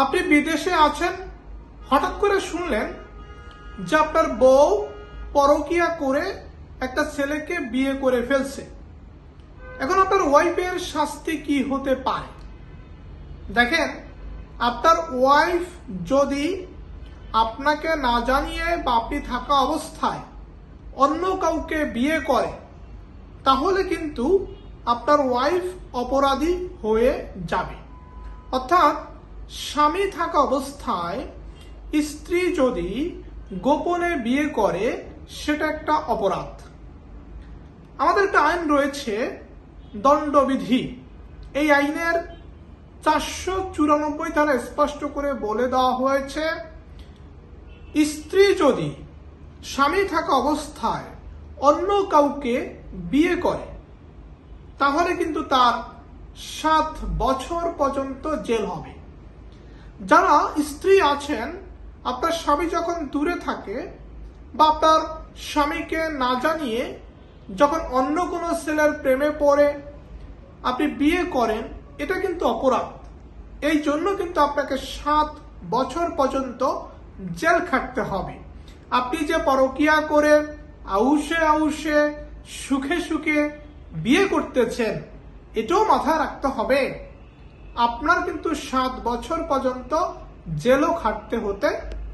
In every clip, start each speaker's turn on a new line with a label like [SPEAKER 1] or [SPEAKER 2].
[SPEAKER 1] আপনি বিদেশে আছেন, হঠাৎ করে শুনলেন যে আপনার বউ পরকীয়া করে একটা ছেলেকে বিয়ে করে ফেলছে। এখন আপনার ওয়াইফের শাস্তি কি হতে পারে? দেখেন, আপনার ওয়াইফ যদি আপনাকে না জানিয়ে বা আপনি থাকা অবস্থায় অন্য কাউকে বিয়ে করে, তাহলে কিন্তু আপনার ওয়াইফ অপরাধী হয়ে যাবে। অর্থাৎ স্বামী থাকা অবস্থায় স্ত্রী যদি গোপনে বিয়ে করে, সেটা একটা অপরাধ। আমাদের একটা আইন রয়েছে, দণ্ডবিধি। এই আইনের 494 ধারা স্পষ্ট করে বলে দেওয়া হয়েছে, স্ত্রী যদি স্বামী থাকা অবস্থায় অন্য কাউকে বিয়ে করে, তাহলে কিন্তু তার 7 বছর পর্যন্ত জেল হবে। যারা স্ত্রী আছেন, আপনার স্বামী যখন দূরে থাকে বা আপনার স্বামীকে না জানিয়ে যখন অন্য কোনো ছেলের প্রেমে পড়ে আপনি বিয়ে করেন, এটা কিন্তু অপরাধ। এই জন্য কিন্তু আপনাকে 7 বছর পর্যন্ত জেল খাটতে হবে। আপনি যে পরকীয়া করে আউশে আউশে সুখে সুখে বিয়ে করতেছেন, এটাও মাথায় রাখতে হবে। আপনার কিন্তু 7 বছর পর্যন্ত জেলও খাটতে হতে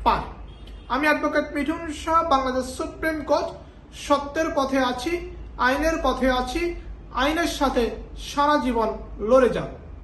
[SPEAKER 1] পারে। আমি advocate Mithun Shah, Bangladesh supreme court. সত্যের পথে আছি, আইনের পথে আছি, আইনের সাথে সারা জীবন লড়ে যাব।